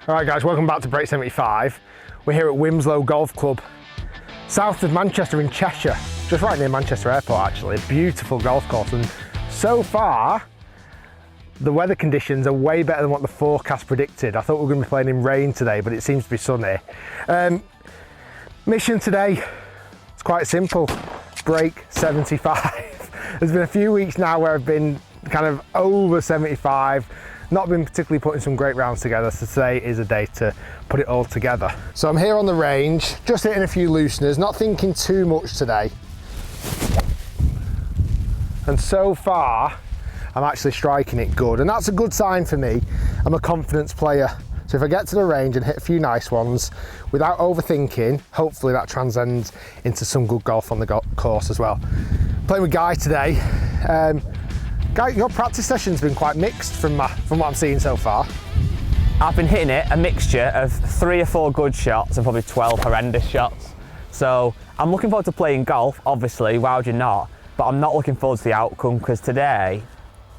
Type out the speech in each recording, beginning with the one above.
All right guys, welcome back to Break 75. We're here at Wimslow Golf Club, south of Manchester in Cheshire, just right near Manchester Airport actually. Beautiful golf course, and so far the weather conditions are way better than what the forecast predicted. I thought we were going to be playing in rain today, but it seems to be sunny. Mission today, it's quite simple, break 75. There's been a few weeks now where I've been kind of over 75, not been particularly putting some great rounds together, so today is a day to put it all together. So I'm here on the range, just hitting a few looseners, not thinking too much today. And so far, I'm actually striking it good, and that's a good sign for me. I'm a confidence player, so if I get to the range and hit a few nice ones without overthinking, hopefully that transcends into some good golf on the course as well. Playing with Guy today. Guy, your practice session's been quite mixed from what I'm seeing so far. I've been hitting it a mixture of 3 or 4 good shots and probably 12 horrendous shots. So I'm looking forward to playing golf, obviously, why would you not? But I'm not looking forward to the outcome, because today,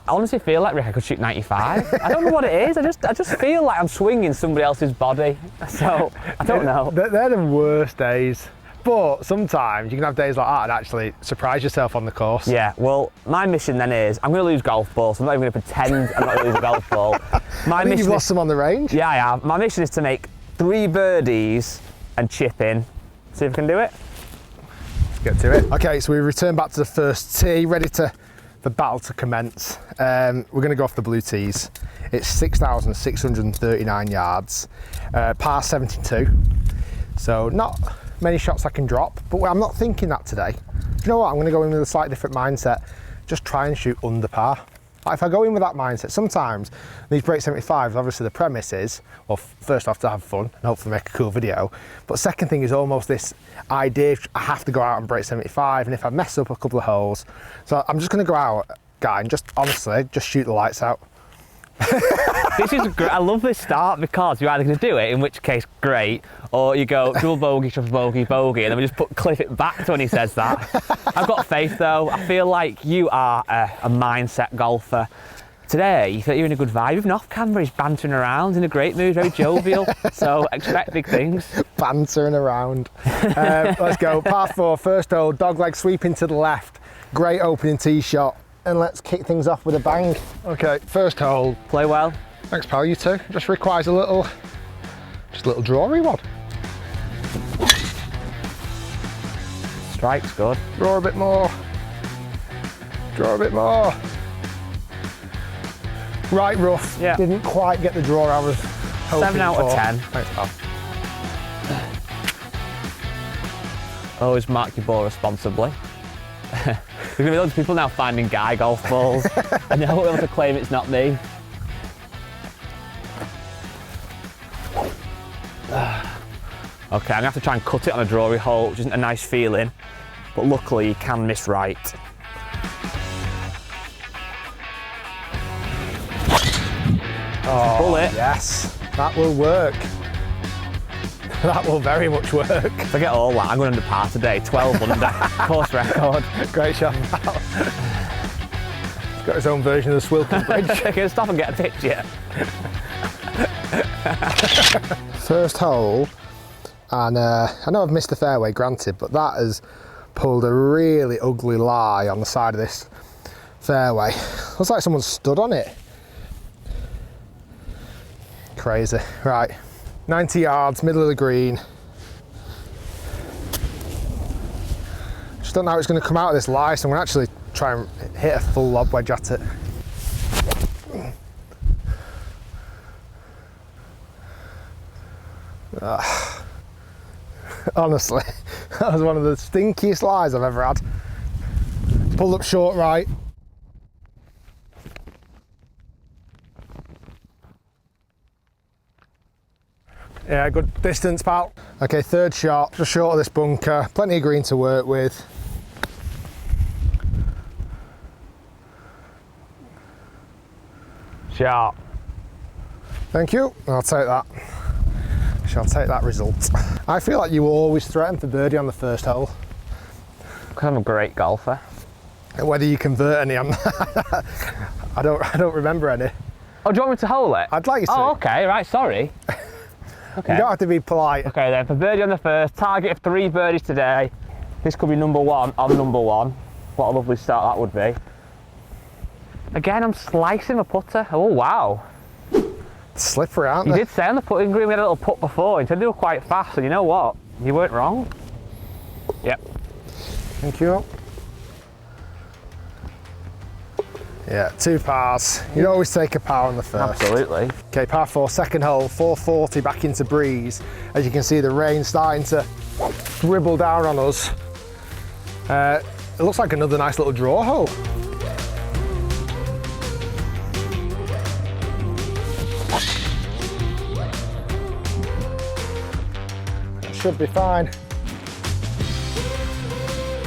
I honestly feel like, Rick, I could shoot 95. I don't know what it is, I just feel like I'm swinging somebody else's body. So, I don't know. They're the worst days. But sometimes you can have days like that and actually surprise yourself on the course. Yeah, well, my mission then is, I'm going to lose golf balls, so I'm not even going to pretend I'm not going to lose a golf ball. I think you've lost some on the range. Yeah, I have. My mission is to make 3 birdies and chip in. See if I can do it. Let's get to it. Okay, so we return back to the first tee, ready to the battle to commence. We're going to go off the blue tees. It's 6,639 yards, par 72. So not many shots I can drop, but I'm not thinking that today. Do you know what? I'm going to go in with a slightly different mindset. Just try and shoot under par. Like if I go in with that mindset, sometimes these break 75s, obviously the premise is, well, first off, to have fun and hopefully make a cool video. But second thing is almost this idea, I have to go out and break 75, and if I mess up a couple of holes, so I'm just going to go out, Guy, and just honestly, just shoot the lights out. This is great. I love this start, because you're either going to do it, in which case great, or you go double bogey, triple bogey, bogey, and then we just clip it back to when he says that. I've got faith though. I feel like you are a mindset golfer. Today, you feel you're in a good vibe. Even off camera, he's bantering around, in a great mood, very jovial. So expect big things. Bantering around. Let's go. Par 4, first hole, dogleg sweeping to the left. Great opening tee shot. And let's kick things off with a bang. Okay, first hole. Play well. Thanks, pal, you too. Just requires a little drawy one. Strike's good. Draw a bit more. Draw a bit more. Right rough. Yeah. Didn't quite get the draw I was hoping 7 out for. of 10. Thanks, pal. Always mark your ball responsibly. There's going to be loads of people now finding Guy golf balls, and they'll be able to claim it's not me. Okay, I'm going to have to try and cut it on a drawy hole, which isn't a nice feeling, but luckily you can miss right. Oh, bullet. Yes, that will work. That will very much work. If I get all that, I'm going under par today, 12 under, course record. Great shot, pal. He's got his own version of the Swilcan Bridge. I can stop and get a picture. First hole, and I know I've missed the fairway, granted, but that has pulled a really ugly lie on the side of this fairway. Looks like someone stood on it. Crazy. Right, 90 yards, middle of the green. Just don't know how it's going to come out of this lie, so I'm going to actually try and hit a full lob wedge at it. Honestly, that was one of the stinkiest lies I've ever had. Pulled up short right. Yeah, good distance, pal. Okay, third shot, just short of this bunker. Plenty of green to work with. Sharp. Thank you, I'll take that. Shall take that result. I feel like you always threaten for birdie on the first hole. Because I'm a great golfer. Whether you convert any, I don't remember any. Oh, do you want me to hole it? I'd like you to. Oh, okay, right, sorry. Okay. You don't have to be polite. Okay then, for birdie on the first, target of 3 birdies today. This could be number 1 on number 1. What a lovely start that would be. Again, I'm slicing the putter. Oh wow. Slippery, aren't You they? did say on the putting green we had a little putt before, and said they were quite fast, and you know what? You weren't wrong. Yep. Thank you. Yeah, 2 pars. You'd always take a par on the first. Absolutely. Okay, par 4, second hole, 440 back into breeze. As you can see, the rain starting to dribble down on us. It looks like another nice little draw hole. It should be fine.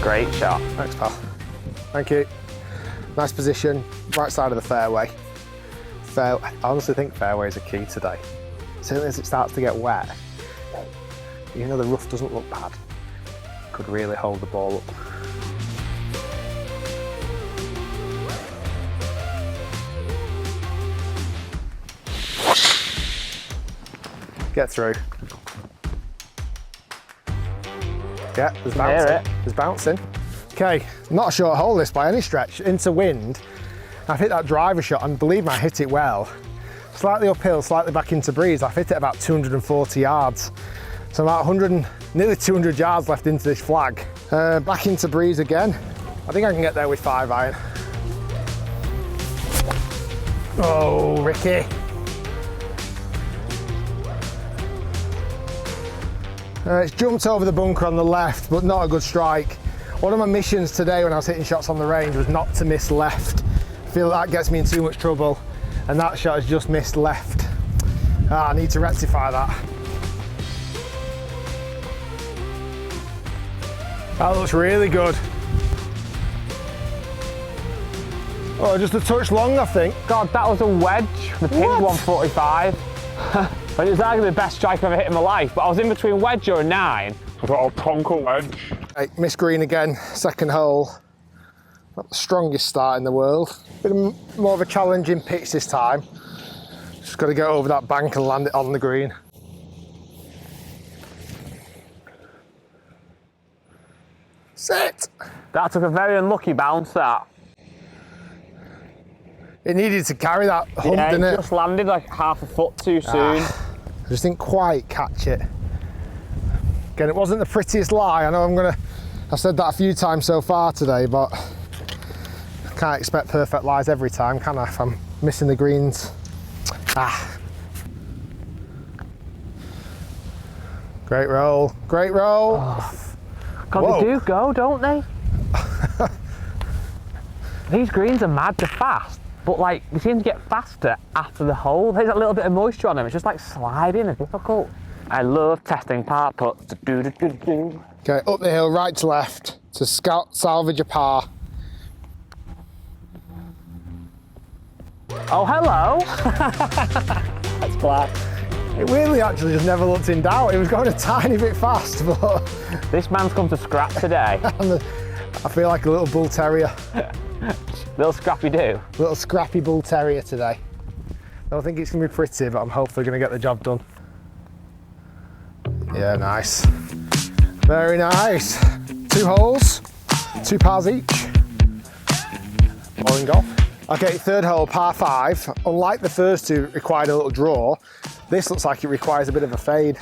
Great shot. Thanks, pal. Thank you. Nice position, right side of the fairway. I honestly think fairways are key today. Certainly as it starts to get wet, even though the rough doesn't look bad, could really hold the ball up. Get through. Yeah, there's bouncing. There's bouncing. Okay, not a short hole this by any stretch. Into wind. I've hit that driver shot and believe me, I hit it well. Slightly uphill, slightly back into breeze. I've hit it about 240 yards. So about 100, nearly 200 yards left into this flag. Back into breeze again. I think I can get there with 5 iron. Oh, Ricky. It's jumped over the bunker on the left, but not a good strike. One of my missions today when I was hitting shots on the range was not to miss left. I feel that gets me in too much trouble, and that shot has just missed left. I need to rectify that. That looks really good. Oh, just a touch long, I think. God, that was a wedge. The pink 145. It was arguably the best strike I've ever hit in my life, but I was in between wedge or a 9. I thought I'll plonk a wedge. Hey, miss green again, second hole. Not the strongest start in the world. Bit more of a challenging pitch this time. Just got to get over that bank and land it on the green. Sit! That took a very unlucky bounce, that. It needed to carry that hump, didn't it? Just landed like half a foot too soon. I just didn't quite catch it. Again, it wasn't the prettiest lie. I know I've said that a few times so far today, but I can't expect perfect lies every time, can I, if I'm missing the greens? Great roll, great roll. Oh. God, they do go, don't they? These greens are mad, they're fast, but like, they seem to get faster after the hole. There's a little bit of moisture on them, it's just like sliding and difficult. I love testing par putts. Okay, up the hill, right to left, to salvage a par. Oh, hello. That's class. It really actually just never looked in doubt. It was going a tiny bit fast, but... This man's come to scrap today. I feel like a little bull terrier. Little scrappy do. Little scrappy bull terrier today. I don't think it's going to be pretty, but I'm hopefully going to get the job done. Yeah, nice. Very nice. 2 holes, 2 pars each. Bowling golf. Okay, third hole, par 5. Unlike the first 2, it required a little draw. This looks like it requires a bit of a fade.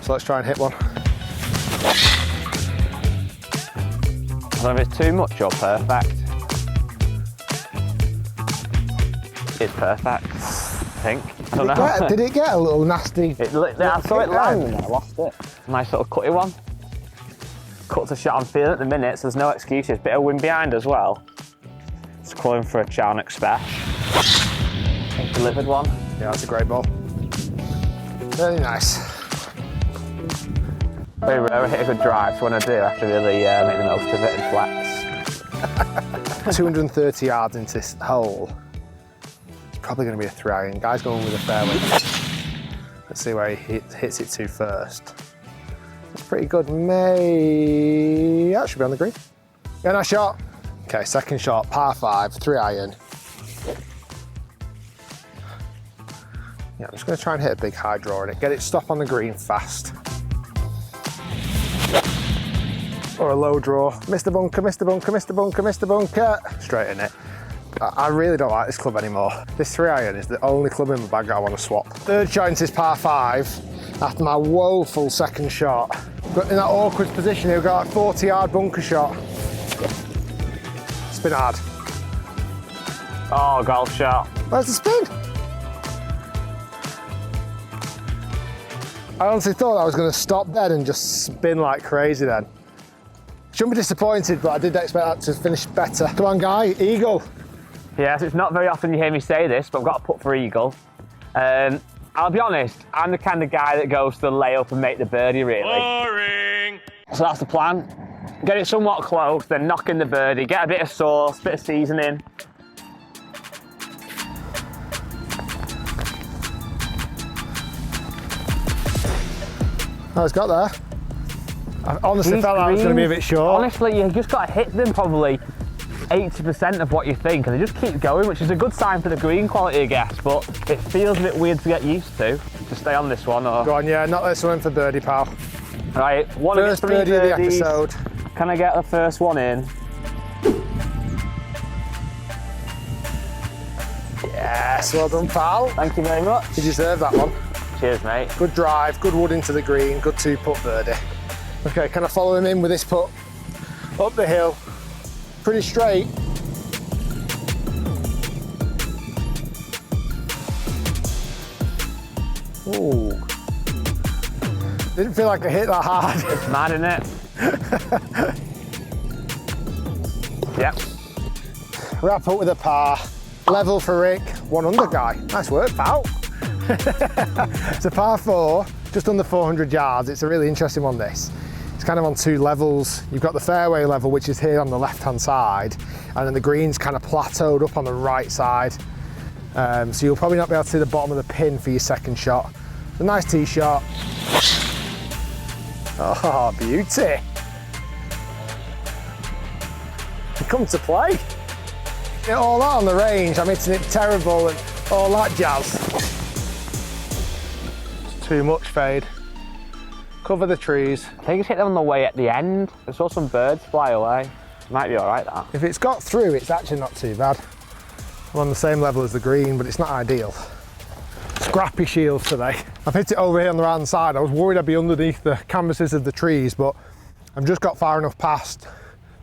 So let's try and hit one. I don't know if it's too much or perfect. It's perfect, I think. I don't know. Did it get a little nasty? I saw it land and I lost it. Nice little cutty one. Cuts a shot I'm feeling at the minute, so there's no excuses. Bit of wind behind as well. Just calling for a Charnock special. Delivered one. Yeah, that's a great ball. Very nice. Very rare I hit a good drive, so when I do, I have to really make the most of it and flex. 230 yards into this hole. It's probably going to be a 3 iron. Guy's going with a fairway. Let's see where he hits it to first. That's pretty good. That should be on the green. Yeah, nice shot. Okay, second shot, par 5, 3 iron. Yeah, I'm just going to try and hit a big high draw in it. Get it stop on the green fast. Or a low draw. Missed the bunker, missed the bunker, missed the bunker, missed the bunker. Straight in it. I really don't like this club anymore. This 3-iron is the only club in my bag I want to swap. Third choice is par 5 after my woeful second shot. Got in that awkward position here, got a 40-yard bunker shot. Spin hard. Oh, golf shot. Where's the spin? I honestly thought I was going to stop then and just spin like crazy then. Shouldn't be disappointed, but I did expect that to finish better. Come on, guy, eagle. Yes, it's not very often you hear me say this, but I've got to put for eagle. I'll be honest, I'm the kind of guy that goes to the layup and make the birdie, really. Boring. So that's the plan. Get it somewhat close, then knock in the birdie, get a bit of sauce, bit of seasoning. Oh, it's got there. I honestly felt that was going to be a bit short. Honestly, you just got to hit them probably 80% of what you think, and they just keep going, which is a good sign for the green quality, I guess, but it feels a bit weird to get used to stay on this one. Or... Go on, yeah, knock this one in for birdie, pal. Right, one of the First three birdie of the birdies. episode. Can I get the first one in? Yes, well done, pal. Thank you very much. You deserve that one. Cheers, mate. Good drive, good wood into the green, good 2-putt birdie. Okay, can I follow him in with this putt? Up the hill, pretty straight. Ooh. Didn't feel like I hit that hard. It's mad, isn't it? Yep. Wrap up with a par. Level for Rick, 1 under guy. Nice work, pal. It's a par 4, just under 400 yards. It's a really interesting one, this. It's kind of on 2 levels. You've got the fairway level, which is here on the left-hand side, and then the green's kind of plateaued up on the right side. So you'll probably not be able to see the bottom of the pin for your second shot. It's a nice tee shot. Oh, beauty. Come to play. All that on the range, I'm hitting it terrible and all that jazz. It's too much fade. Cover the trees. I think it's hit them on the way at the end. I saw some birds fly away. Might be all right, that. If it's got through, it's actually not too bad. I'm on the same level as the green, but it's not ideal. Scrappy Shiels today. I've hit it over here on the right hand side. I was worried I'd be underneath the canvases of the trees, but I've just got far enough past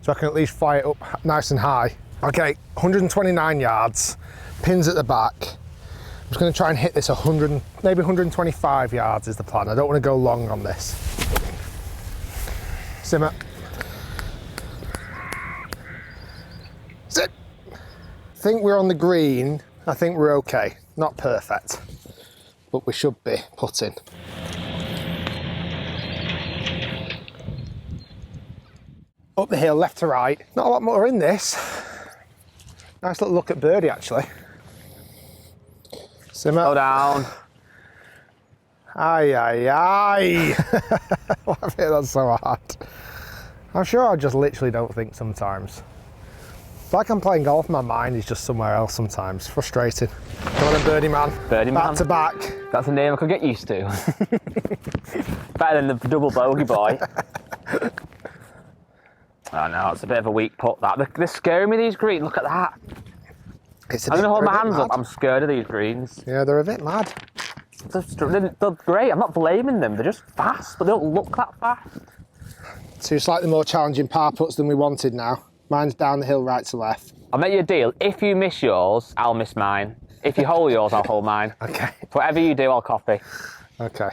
so I can at least fly it up nice and high. Okay, 129 yards, pins at the back. I'm just going to try and hit this 100, maybe 125 yards is the plan. I don't want to go long on this. Simmer. Sit. I think we're on the green. I think we're okay. Not perfect, but we should be putting. Up the hill, left to right. Not a lot more in this. Nice little look at birdie, actually. Simmer. Go down. Aye, aye, aye. I feel that's so hard. I'm sure I just literally don't think sometimes. It's like I'm playing golf, my mind is just somewhere else sometimes. Frustrating. Come on, birdie man. Birdie man. Back to back. That's a name I could get used to. Better than the double bogey boy. Oh no, it's a bit of a weak putt, that. They're scaring me, these greens. Look at that. I'm going to hold my hands up. I'm scared of these greens. Yeah, they're a bit mad. They're great. I'm not blaming them. They're just fast, but they don't look that fast. 2 slightly more challenging par putts than we wanted now. Mine's down the hill, right to left. I'll make you a deal. If you miss yours, I'll miss mine. If you hold yours, I'll hold mine. Okay. Whatever you do, I'll copy. Okay.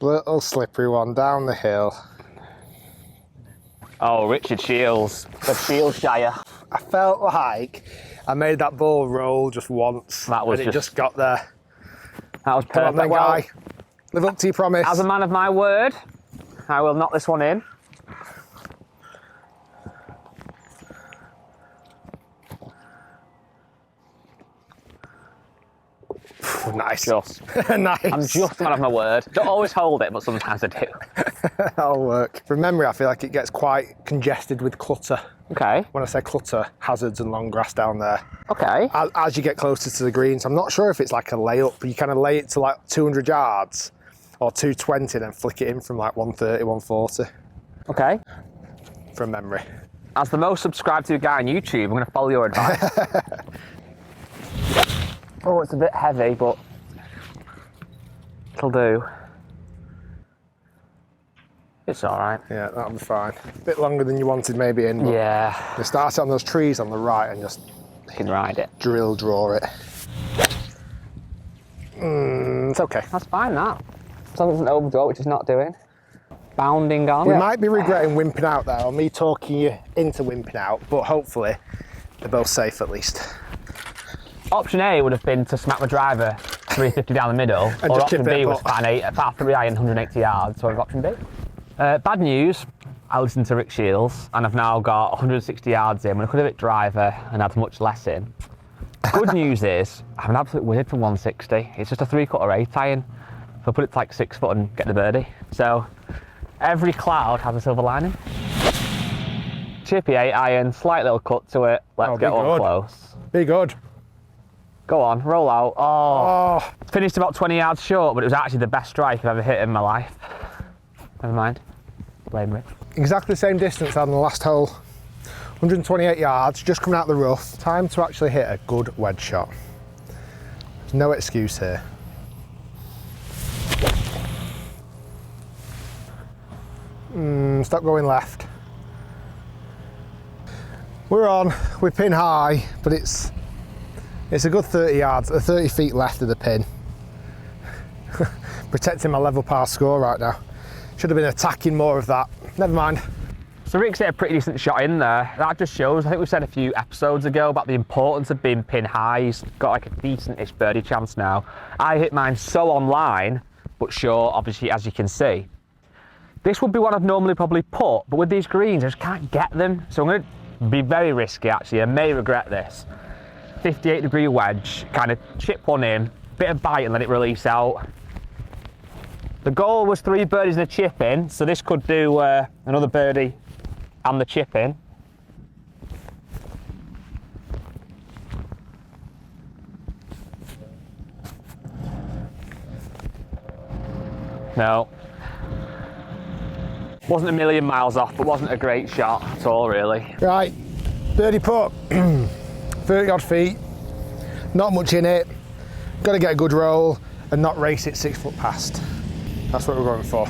Little slippery one down the hill. Oh, Richard Shiels. The Shieldsshire. I felt like I made that ball roll just once. That was and it just got there. That was Come on perfect. then, guy. Live up to your promise. As a man of my word, I will knock this one in. Nice. Just. Nice. I'm just a man of my word. Don't always hold it, but sometimes I do. That'll work. From memory, I feel like it gets quite congested with clutter Okay. When I say clutter, hazards and long grass down there. Okay. As you get closer to the greens, I'm not sure if it's like a layup, but you kind of lay it to like 200 yards or 220, then flick it in from like 130, 140. Okay. From memory. As the most subscribed to guy on YouTube, I'm going to follow your advice. Oh, it's a bit heavy, but it'll do. It's all right. Yeah, that'll be fine. A bit longer than you wanted maybe in, but Yeah. you start it on those trees on the right and just You can ride it. drill draw it. It's okay. That's fine, that. As long as it doesn't overdraw, which it's not doing. Bounding on. We might be regretting wimping out there, or me talking you into wimping out, but hopefully they're both safe at least. Option A would have been to smack my driver 350 down the middle, And or just option chip it, B was but- a par 3 iron 180 yards, so I've option B. Bad news, I listened to Rick Shiels and I've now got 160 yards in when I could have hit driver and had much less in. Good news is, I'm an absolute wizard from 160. It's just a 3/4 8 iron. So I'll put it to like 6 foot and get the birdie. So every cloud has a silver lining. Chippy 8 iron, slight little cut to it. Let's get on close. Be good. Go on, roll out. Oh, Oh, finished about 20 yards short, but it was actually the best strike I've ever hit in my life. Never mind. Blame Rick. exactly the same distance on the last hole. 128 yards, just coming out the rough. Time to actually hit a good wedge shot. There's no excuse here. Stop going left. We're on, we pin high, but it's a good 30 yards, 30 feet left of the pin. Protecting my level par score right now. Should have been attacking more of that. Never mind. So Rick's hit a pretty decent shot in there. That just shows, I think we said a few episodes ago about the importance of being pin high. He's got like a decent-ish birdie chance now. I hit mine so online, but short, obviously, as you can see. This would be one I'd normally probably put, but with these greens, I just can't get them. So I'm going to be very risky, actually. I may regret this. 58-degree wedge, kind of chip one in, bit of bite and let it release out. The goal was 3 birdies and a chip in, so this could do another birdie and the chip in. No. Wasn't a million miles off, but wasn't a great shot at all, really. Right, birdie putt, 30 odd feet, not much in it. Got to get a good roll and not race it 6 foot past. That's what we're going for.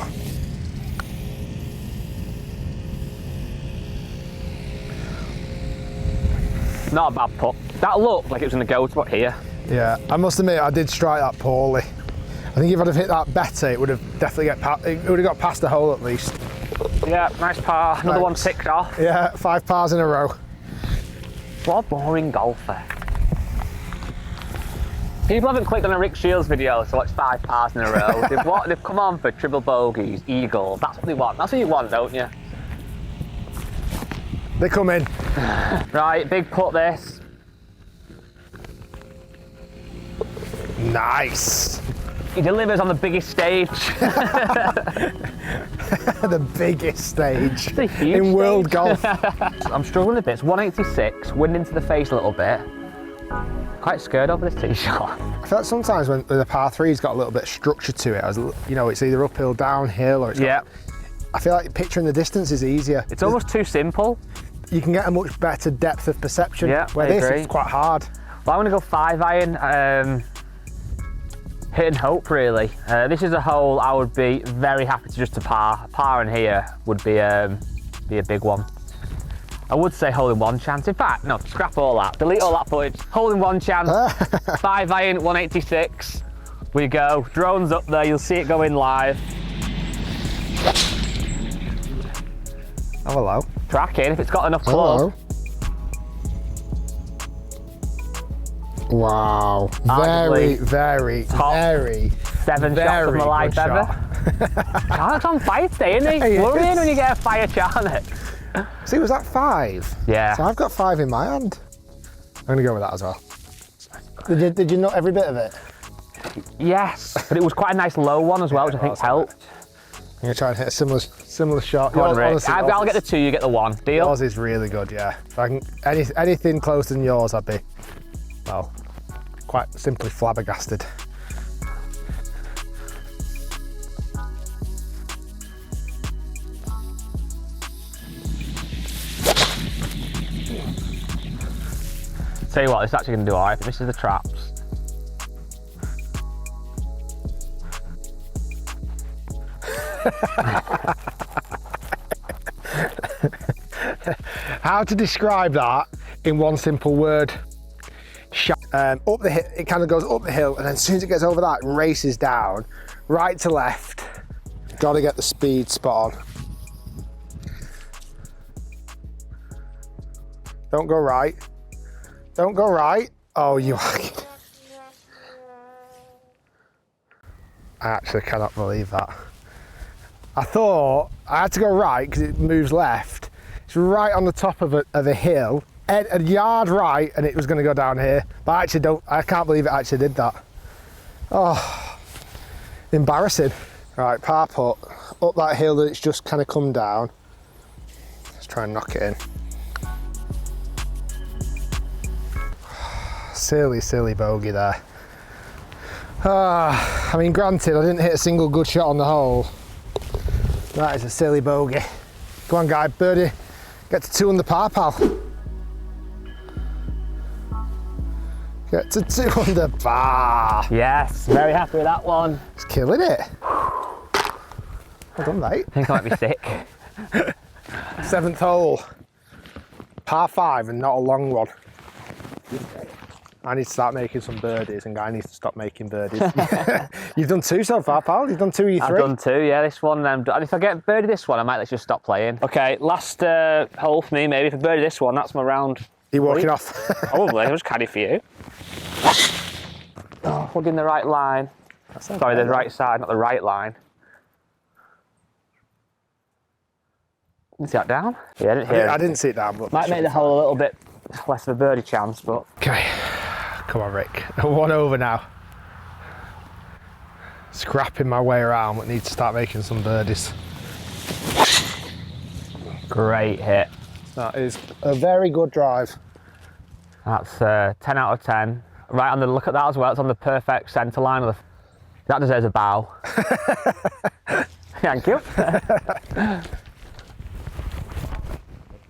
Not a bad putt. That looked like it was going to go to here. Yeah, I must admit I did strike that poorly. I think if I'd have hit that better, it would have definitely it would have got past the hole at least. Yeah, nice par. Another one Thanks. ticked off. Yeah, 5 pars in a row. What a boring golfer. People haven't clicked on a Rick Shiels video to watch 5 pars in a row. They've come on for triple bogeys, eagle. That's what they want. That's what you want, don't you? They come in. Right, big putt this. Nice. He delivers on the biggest stage. The biggest stage It's a huge in world stage. golf. I'm struggling a bit. It's 186, wind into the face a little bit. Quite scared over this tee shot. I feel like sometimes when the par 3's got a little bit of structure to it, you know, it's either uphill, downhill, or it's Yeah. I feel like picturing the distance is easier. It's almost too simple. You can get a much better depth of perception. Yeah, where I this agree. is quite hard. Well, I'm going to go 5 iron. Hit and hope, really. This is a hole I would be very happy to just to par. Par in here would be a big one. I would say hole in one chance. In fact, no, scrap all that. Delete all that footage. Hole in one chance. 5 iron, 186. We go. Drone's up there. You'll see it going live. Oh, hello. Tracking if it's got enough Hello. club. Wow. Very, Arguably very, top very, 7 shots of very my life good ever. shot. Charlotte's on fire today, isn't he? He is. Worrying when you get a fire Charlotte. See, was that 5? Yeah. So I've got 5 in my hand. I'm going to go with that as well. Did you nut every bit of it? Yes, but it was quite a nice low one as well, which I think was, helped. I'm going to try and hit a similar Similar shot. Go on, Yours- Rick. honestly, I'll yours get the is- 2, you get the 1. Deal? Yours is really good, yeah. If I can, anything closer than yours, I'd be, well, quite simply flabbergasted. Tell you what, this is actually going to do alright. This is the traps. How to describe that in one simple word? Up the hill, it kind of goes up the hill, and then as soon as it gets over that, it races down, right to left. Got to get the speed spot on. Don't go right. Don't go right. Oh, you are. I actually cannot believe that. I thought I had to go right because it moves left. It's right on the top of a hill, a yard right, and it was going to go down here. But I can't believe it actually did that. Oh, embarrassing. Right, par putt, up that hill that it's just kind of come down. Let's try and knock it in. Silly bogey there. I mean, granted, I didn't hit a single good shot on the hole. That is a silly bogey. Come on, guy, birdie. Get to 2 under par, pal. Get to 2 under par. Yes, very happy with that one. It's killing it. Well done, mate. I think I might be sick. 7th hole. Par 5 and not a long one. I need to start making some birdies, and Guy needs to stop making birdies. You've done 2 so far, pal. You've done 2 of your 3. I've done 2, yeah, this one. And if I get birdie this one, I might just stop playing. Okay, last hole for me, maybe. If I birdie this one, that's my round. You're walking off. Probably, I'll just caddy for you. Oh, plugging the right line. Sorry, the right side, not the right line. You see that down? Yeah, I didn't hear it. I didn't see it down, but Might make the hole a little bit less of a birdie chance, but... Okay, come on, Rick. 1 over now. Scrapping my way around, but need to start making some birdies. Great hit. That is a very good drive. That's 10 out of 10. Right on the, look at that as well, it's on the perfect centre line. Of the, that deserves a bow. Thank you.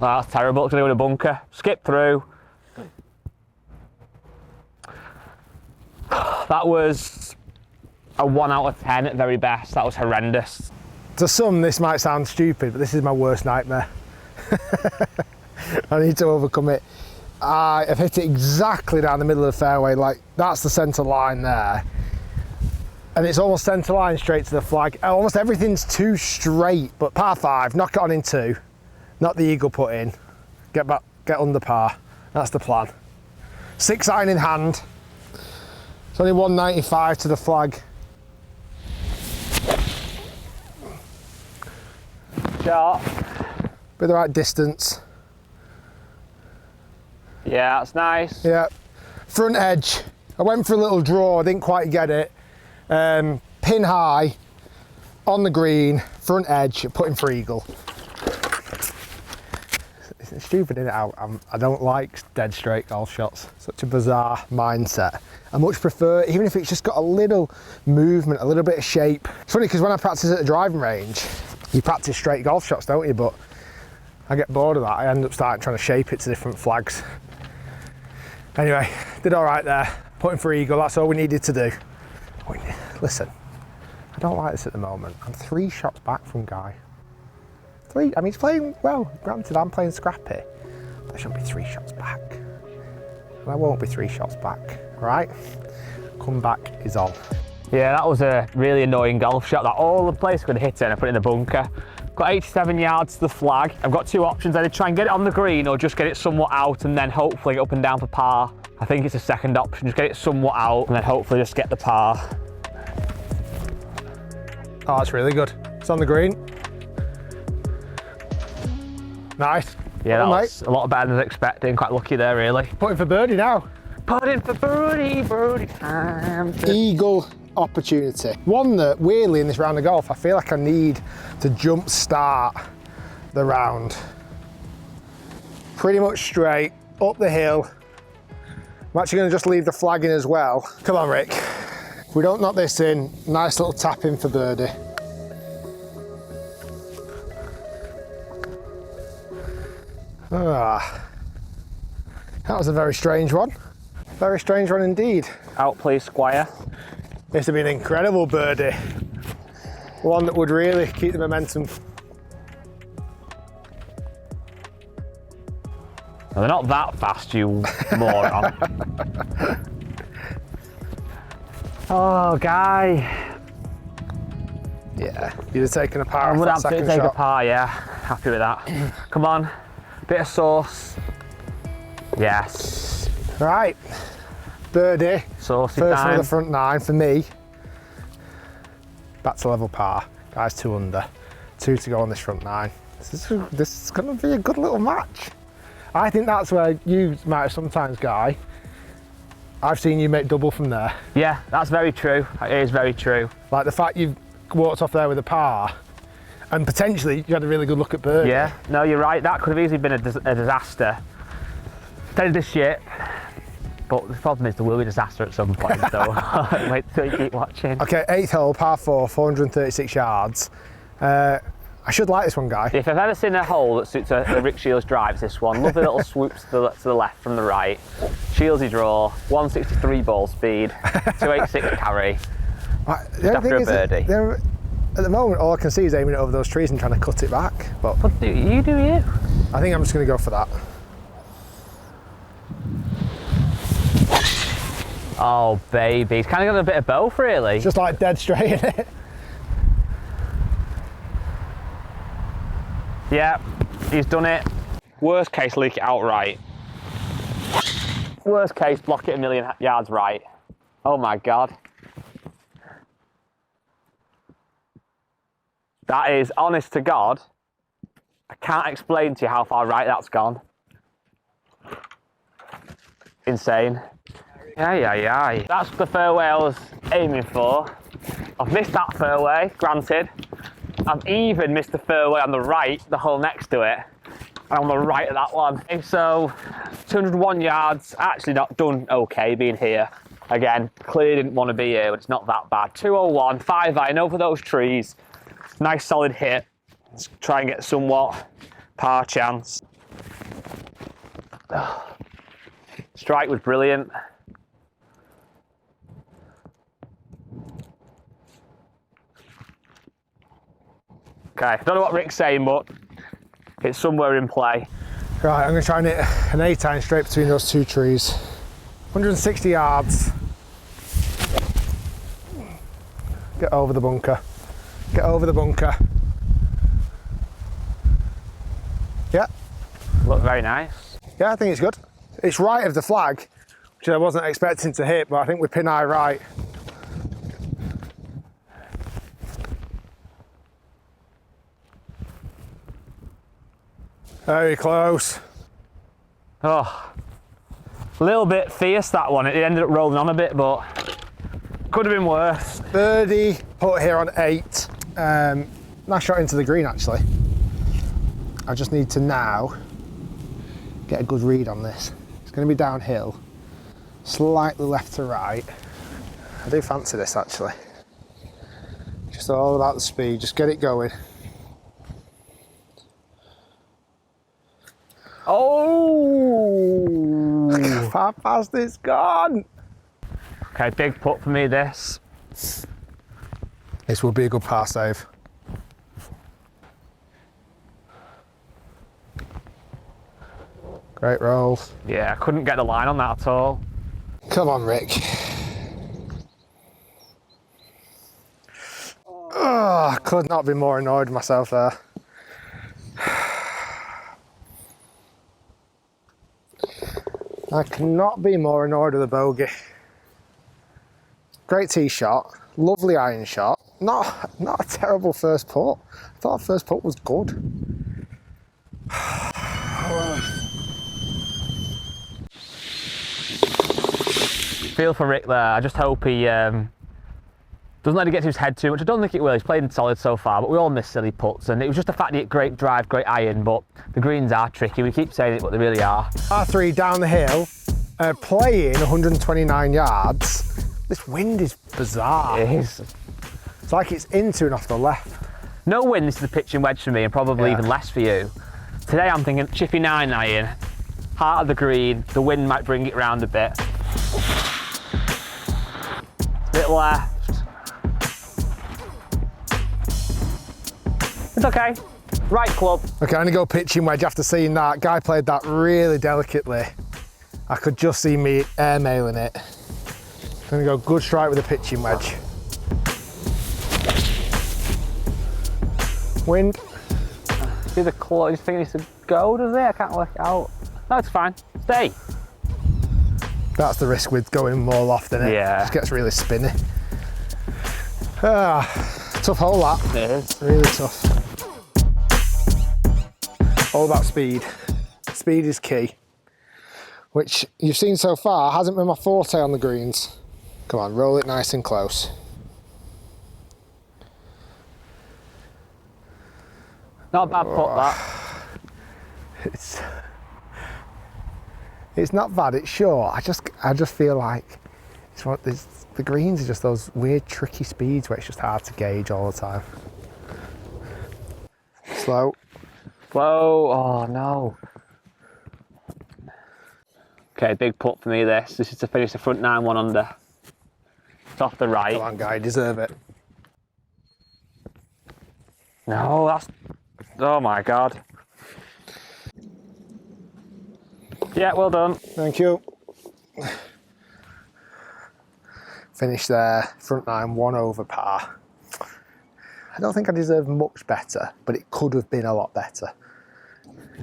Oh, that's terrible, it's going to go in a bunker. Skip through. That was a 1 out of 10 at very best. That was horrendous. To some, this might sound stupid, but this is my worst nightmare. I need to overcome it. I have hit it exactly down the middle of the fairway, like that's the centre line there. And it's almost centre line straight to the flag. Almost everything's too straight, but par 5, knock it on in 2. Not the eagle putt in. Get back, get under par. That's the plan. 6 iron in hand. It's only 195 to the flag. Shot. With the right distance. Yeah, that's nice. Yeah. Front edge. I went for a little draw, I didn't quite get it. Pin high, on the green, front edge, putting for eagle. It's stupid, isn't it? I don't like dead straight golf shots. Such a bizarre mindset. I much prefer, even if it's just got a little movement, a little bit of shape. It's funny because when I practice at the driving range, you practice straight golf shots, don't you? But I get bored of that. I end up starting trying to shape it to different flags. Anyway, did all right there. Putting for eagle, that's all we needed to do. Listen, I don't like this at the moment. I'm 3 shots back from Guy. 3, I mean, he's playing well. Granted, I'm playing scrappy. But I shouldn't be 3 shots back. And I won't be 3 shots back, right? Comeback is on. Yeah, that was a really annoying golf shot that all the players could hit it and I put it in the bunker. Got 87 yards to the flag. I've got 2 options. Either try and get it on the green or just get it somewhat out and then hopefully get up and down for par. I think it's a second option, just get it somewhat out and then hopefully just get the par. Oh, that's really good. It's on the green. Nice. Yeah, that Well, was a lot better than I was expecting. Quite lucky there, really. Putting for birdie now. Putting for birdie time. Eagle opportunity. One that, weirdly, in this round of golf, I feel like I need to jump start the round. Pretty much straight, up the hill. I'm actually going to just leave the flag in as well. Come on, Rick. If we don't knock this in, nice little tap in for birdie. Ah, that was a very strange one. Very strange one indeed. Outplay Squire. This would be an incredible birdie. One that would really keep the momentum. No, they're not that fast, you moron. Oh, Guy. Yeah, you'd have taken a par I off would that absolutely second take shot. a par, yeah. Happy with that. Come on, bit of sauce. Yes. Right, birdie. Saucy First time. one of the front nine for me. Back to level par. Guys, 2 under. 2 to go on this front nine. This is going to be a good little match. I think that's where you might have sometimes, Guy. I've seen you make double from there. Yeah, that's very true. It is very true. Like the fact you've walked off there with a par and potentially you had a really good look at birdie. Yeah, no, you're right. That could have easily been a disaster. Steady the ship. But the problem is there will be a disaster at some point, so wait till you keep watching. Okay, 8th hole, par 4, 436 yards. I should like this one, Guy. If I've ever seen a hole that suits a Rick Shiels drive, it's this one. Lovely little swoops to the left from the right. Shielsy draw, 163 ball speed, 286 carry. The After a birdie. At the moment, all I can see is aiming it over those trees and trying to cut it back. But What do you? I think I'm just going to go for that. Oh, baby. He's kind of got a bit of both, really. It's just like dead straight in it. Yeah, he's done it. Worst case, leak it outright. Worst case, block it a million yards right. Oh my God. That is, honest to God, I can't explain to you how far right that's gone. Insane. Yeah. That's the fairway I was aiming for. I've missed that fairway, granted. I've even missed the fairway on the right, the hole next to it, and on the right of that one. Okay, so 201 yards, actually not done okay being here. Again, clearly didn't want to be here, but it's not that bad. 201, 5 iron over those trees. Nice solid hit. Let's try and get somewhat par chance. Strike was brilliant. Okay, don't know what Rick's saying, but it's somewhere in play. Right, I'm going to try and hit an 8-iron straight between those 2 trees. 160 yards. Get over the bunker. Get over the bunker. Yeah. Look very nice. Yeah, I think it's good. It's right of the flag, which I wasn't expecting to hit, but I think we pin eye right. Very close. Oh, a little bit fierce that one. It ended up rolling on a bit, but could have been worse. Birdie put here on 8. Nice shot into the green, actually. I just need to now get a good read on this. It's going to be downhill, slightly left to right. I do fancy this, actually. Just all about the speed, just get it going. Oh! Far past it's gone. Okay, big putt for me, this. This will be a good par save. Great roll. Yeah, I couldn't get the line on that at all. Come on, Rick. Oh, I could not be more annoyed with myself there. I cannot be more annoyed with a bogey. Great tee shot, lovely iron shot. Not a terrible first putt. I thought first putt was good. feel for Rick there. I just hope he doesn't let it get to his head too much. I don't think it will. He's played solid so far, but we all miss silly putts. And it was just the fact that he had great drive, great iron, but the greens are tricky. We keep saying it, but they really are. Par3 down the hill, playing 129 yards. This wind is bizarre. It is. It's like it's into and off the left. No wind, this is the pitching wedge for me, and probably even less for you. Today I'm thinking chippy 9 iron, heart of the green, the wind might bring it round a bit. Bit left. It's okay. Right club. Okay, I'm gonna go pitching wedge after seeing that. Guy played that really delicately. I could just see me airmailing it. I'm gonna go good strike with a pitching wedge. Wind. See the claw, you think it needs to go, does it? I can't work it out. No, it's fine. Stay. That's the risk with going more loft, isn't it? Yeah. It just gets really spinny. Tough hole that. It is. Really tough. All about speed. Speed is key. Which you've seen so far hasn't been my forte on the greens. Come on, roll it nice and close. Not a bad putt, that. It's not bad, it's short. I just feel like the greens are just those weird tricky speeds where it's just hard to gauge all the time. Slow. Slow. Oh no. Okay, big putt for me this. This is to finish the front 9 1 under. It's off the right. Come on, guy, you deserve it. No, that's... Oh my God. Yeah, well done. Thank you. Finish there, front 9 1 over par. I don't think I deserve much better, but it could have been a lot better.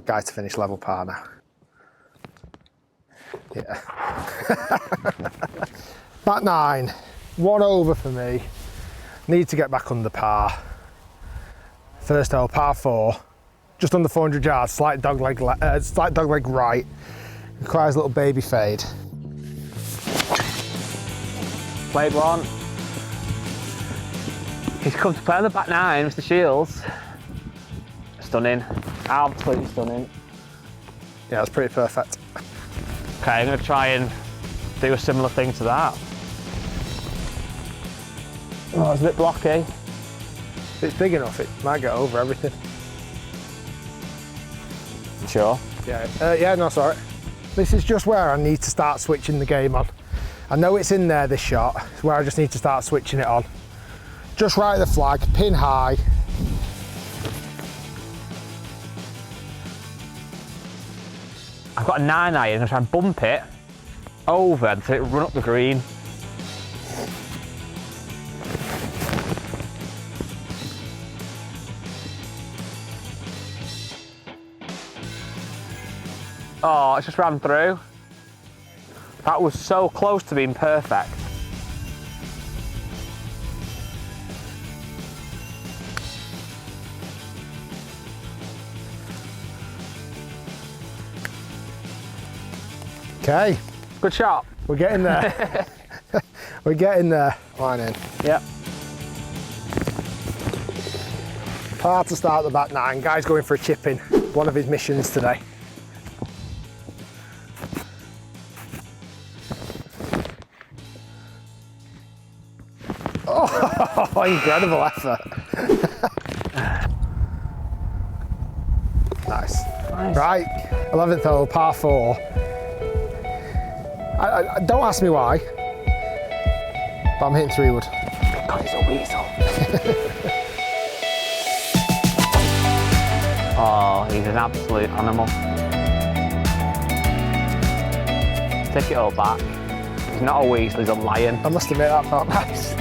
Guy to finish level par now. Yeah. Back 9, 1 over for me. Need to get back under par. First hole, par 4, just under 400 yards, slight dogleg right. Requires a little baby fade. Played one. He's come to play on the back 9, Mr. Shiels. Stunning, absolutely stunning. Yeah, that's pretty perfect. Okay, I'm going to try and do a similar thing to that. Oh, it's a bit blocky. If it's big enough, it might get over everything. Sure? Yeah, no, sorry. This is just where I need to start switching the game on. I know it's in there, this shot. It's where I just need to start switching it on. Just right at the flag, pin high. I've got a 9 iron, I'm trying to bump it over until it run up the green. Oh, it's just ran through. That was so close to being perfect. Okay. Good shot. We're getting there. We're getting there. Line in. Yep. Par to start the back 9. Guy's going for a chip in. One of his missions today. Oh, incredible effort. Nice. Right, 11th hole, par 4. Don't ask me why, but I'm hitting 3-wood. God, he's a weasel. Oh, he's an absolute animal. Take it all back. He's not a weasel, he's a lion. I must admit, that felt nice.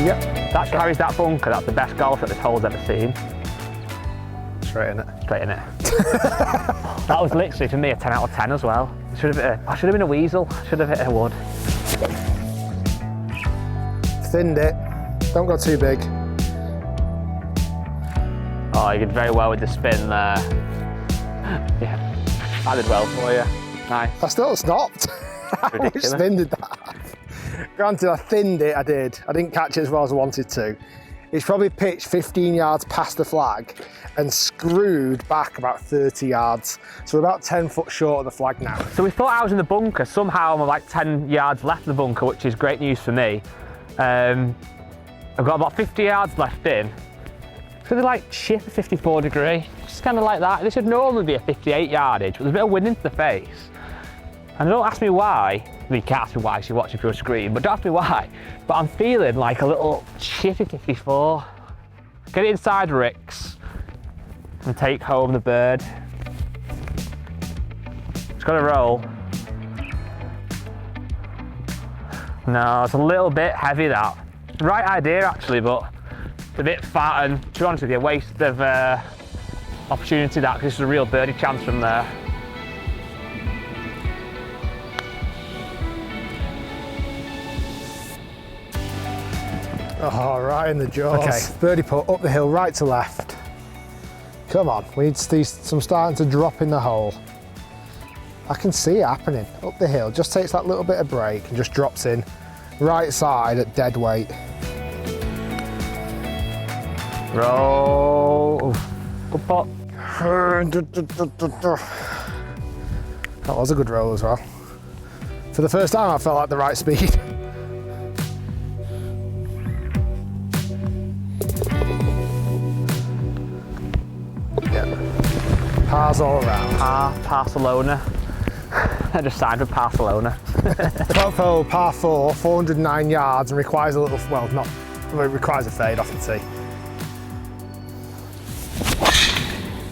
Yep. That carries that bunker, that's the best golf that this hole's ever seen. Straight in it. Straight in it. That was literally, for me, a 10 out of 10 as well. I should have been a weasel. I should have hit a wood. Thinned it. Don't go too big. Oh, you did very well with the spin there. Yeah. That did well for you. Nice. I still stopped. Which spin did that? Granted, I thinned it, I did. I didn't catch it as well as I wanted to. It's probably pitched 15 yards past the flag and screwed back about 30 yards. So we're about 10 foot short of the flag now. So we thought I was in the bunker. Somehow I'm like 10 yards left of the bunker, which is great news for me. I've got about 50 yards left in. It's gonna like shift a 54 degree. Just kind of like that. This should normally be a 58 yardage, but there's a bit of wind into the face. And don't ask me why. You can't ask me why, she's watching through a screen, but don't ask me why. But I'm feeling like a little chippy 54. Get it inside Rick's and take home the bird. It's got to roll. No, it's a little bit heavy that. Right idea actually, but it's a bit fat and to be honest with you, a waste of opportunity that, because this is a real birdie chance from there. Oh, right in the jaws. Okay, birdie putt up the hill, right to left. Come on, we need to see some starting to drop in the hole. I can see it happening. Up the hill, just takes that little bit of break and just drops in. Right side at dead weight. Roll. Good putt. That was a good roll as well. For the first time, I felt like the right speed. Pars all around. Barcelona. I just signed with Barcelona. 12th hole, par 4, 409 yards and requires a little, well, it requires a fade off the tee.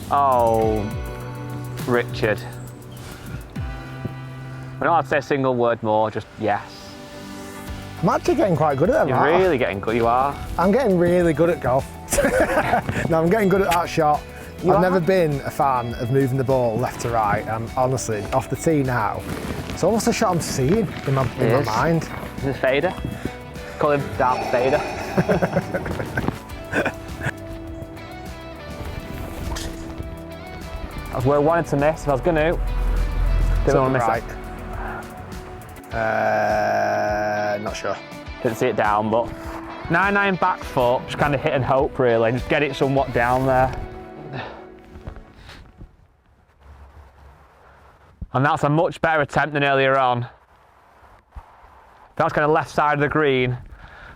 Oh, Richard. I don't have to say a single word more, just yes. I'm actually getting quite good at them. You're really getting good, you are. I'm getting really good at golf. No, I'm getting good at that shot. I've never been a fan of moving the ball left to right. I'm honestly, off the tee now, it's almost a shot I'm seeing in my mind. Is it fader? Call him Darth Vader. I was where I wanted to miss if I was going to. Didn't want to miss right. it. Not sure. Didn't see it down, but 9-9 back foot, just kind of hit and hope really, just get it somewhat down there. And that's a much better attempt than earlier on. That's kind of left side of the green.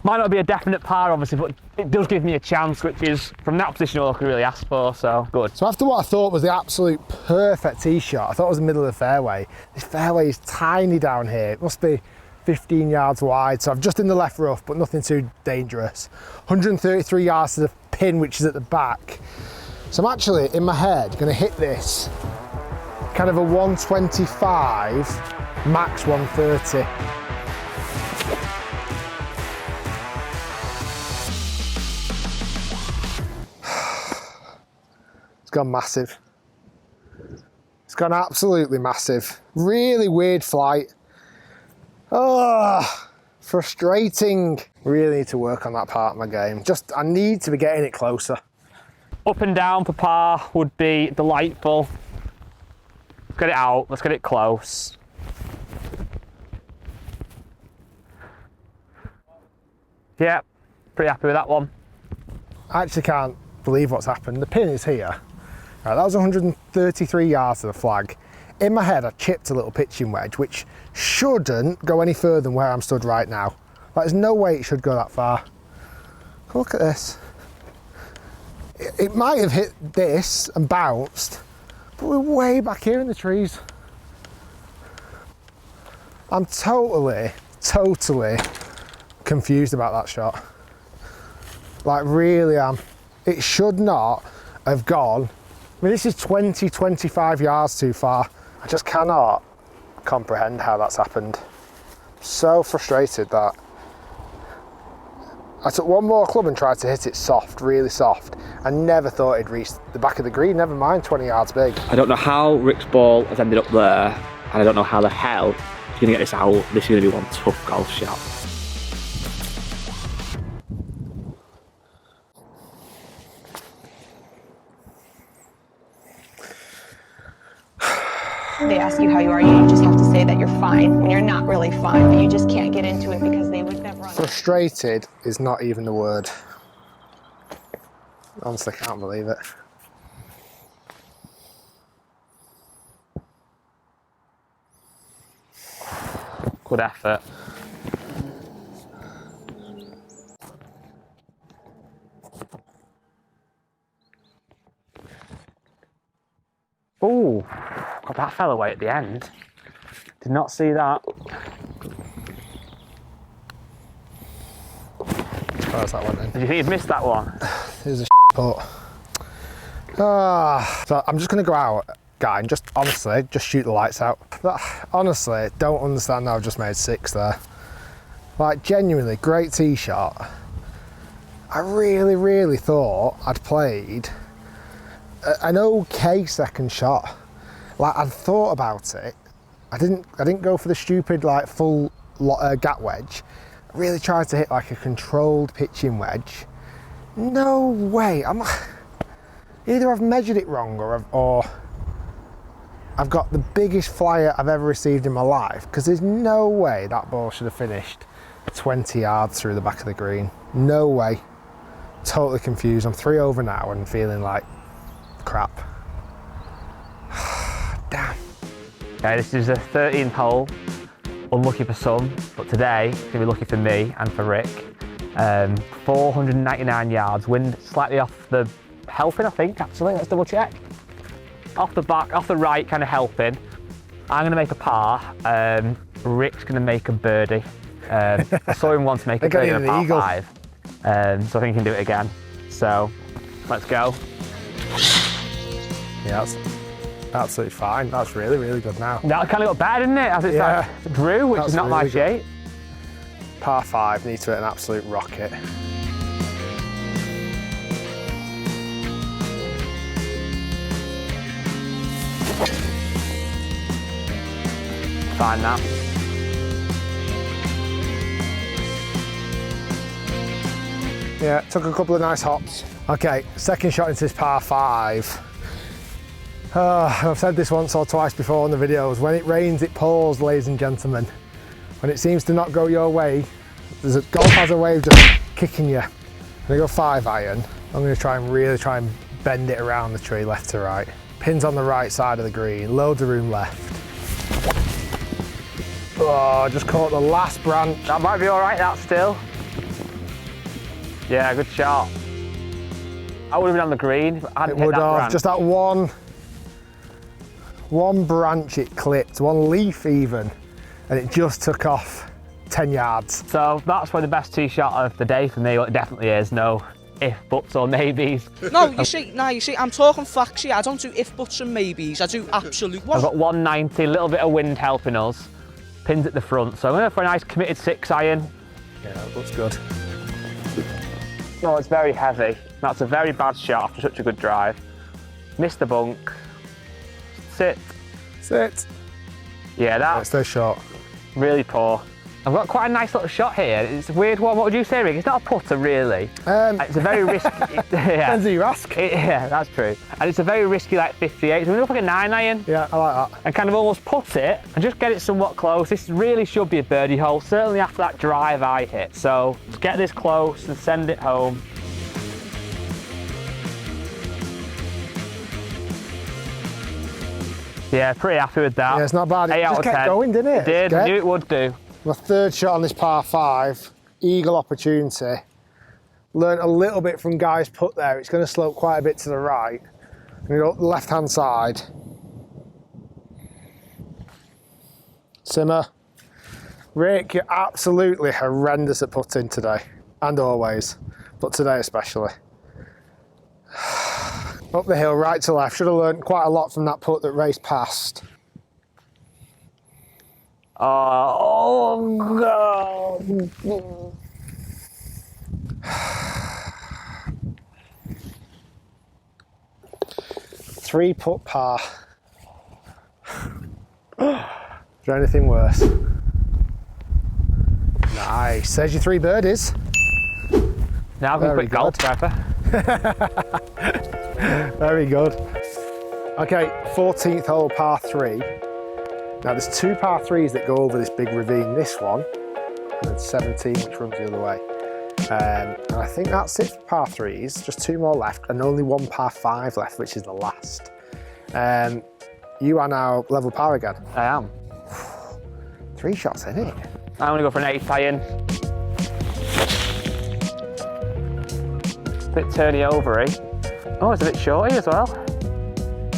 Might not be a definite par obviously, but it does give me a chance, which is, from that position, all I could really ask for, so good. So after what I thought was the absolute perfect tee shot, I thought it was the middle of the fairway. This fairway is tiny down here. It must be 15 yards wide, so I'm just in the left rough, but nothing too dangerous. 133 yards to the pin, which is at the back. So I'm actually, in my head, gonna hit this kind of a 125, max 130. It's gone massive. It's gone absolutely massive. Really weird flight. Oh, frustrating. Really need to work on that part of my game. I need to be getting it closer. Up and down for par would be delightful. Let's get it out, let's get it close. Yeah, pretty happy with that one. I actually can't believe what's happened. The pin is here. Right, that was 133 yards to the flag. In my head, I chipped a little pitching wedge, which shouldn't go any further than where I'm stood right now. Like, there's no way it should go that far. Look at this. It might have hit this and bounced, but we're way back here in the trees. I'm totally confused about that shot. Like, really am. It should not have gone. I mean, this is 20, 25 yards too far. I just cannot comprehend how that's happened. So frustrated that I took one more club and tried to hit it soft, really soft. I never thought it'd reach the back of the green, never mind 20 yards big. I don't know how Rick's ball has ended up there, and I don't know how the hell he's going to get this out. This is going to be one tough golf shot. they ask you how you are, you just have to say that you're fine when you're not really fine, but you just can't get into it because they would never understand. Frustrated is not even the word. Honestly, can't believe it. Good effort. Oh, God, that fell away at the end. Did not see that. Where's that one then? Did you think you'd missed that one? Here's a putt. So I'm just going to go out, guy, and just honestly, just shoot the lights out. But honestly, don't understand how I've just made 6 there. Like, genuinely, great tee shot. I really thought I'd played an okay second shot. Like, I'd thought about it. I didn't go for the stupid like full gap wedge. I really tried to hit like a controlled pitching wedge. No way. Either I've measured it wrong or I've got the biggest flyer I've ever received in my life, because there's no way that ball should have finished 20 yards through the back of the green. No way. Totally confused. I'm 3 over now and feeling like crap. Damn. Okay, this is a 13th hole. Unlucky for some, but today it's going to be lucky for me and for Rick. 499 yards, wind slightly off the helping, I think, actually. Let's double check. Off the back, off the right, kind of helping. I'm going to make a par. Rick's going to make a birdie. I saw him once make a birdie on a par 5. So I think he can do it again. So let's go. Yeah, that's absolutely fine. That's really good now. That kind of got bad, didn't it? As it like drew, which is not my shape. Par 5, need to hit an absolute rocket. Fine now. Yeah, took a couple of nice hops. Okay, second shot into this par 5. I've said this once or twice before on the videos. When it rains, it pours, ladies and gentlemen. When it seems to not go your way, golf has a way of just kicking you. I'm gonna go 5 iron. I'm gonna really try and bend it around the tree left to right. Pins on the right side of the green, loads of room left. Oh, just caught the last branch. That might be all right, that still. Yeah, good shot. I would have been on the green if I hadn't hit that branch. Just that one branch it clipped, one leaf even, and it just took off 10 yards. So that's probably the best tee shot of the day for me. Well, it definitely is. No if, buts or maybes. No, you see, I'm talking facts here. I don't do if, buts and maybes. I do absolute what? I've got 190, a little bit of wind helping us. Pins at the front. So I'm going for a nice committed 6 iron. Yeah, that looks good. Oh, it's very heavy. That's a very bad shot after such a good drive. Missed the bunk. Sit. Sit. Yeah, that's Stay short. really poor. I've got quite a nice little shot here. It's a weird one. What would you say, Rick? It's not a putter, really. It's a very risky. Depends who you ask. Yeah, that's true. And it's a very risky, like 58. So we look like a 9 iron. Yeah, I like that. And kind of almost put it and just get it somewhat close. This really should be a birdie hole, certainly after that drive I hit. So let's get this close and send it home. Yeah, pretty happy with that. Yeah, it's not bad. It 8 out just of kept 10. going, didn't it? It did. I knew it would do. My 3rd shot on this par 5, eagle opportunity. Learned a little bit from Guy's putt there. It's going to slope quite a bit to the right. I'm going to go up the left-hand side. Simmer. Rick, you're absolutely horrendous at putting today, and always, but today especially. Up the hill, right to left. Should have learned quite a lot from that putt that raced past. Oh, God. 3 putt par. Is there anything worse? Nice. There's your 3 birdies. Now we can quit golf forever. Very good. Okay, 14th hole, par 3. Now there's 2 par 3s that go over this big ravine. This one, and then 17 which runs the other way. And I think that's it for par 3s, just 2 more left, and only 1 par 5 left, which is the last. You are now level par again. I am. 3 shots in it. I'm gonna go for an 8 tie-in. Bit turny overy. Oh, it's a bit shorty as well.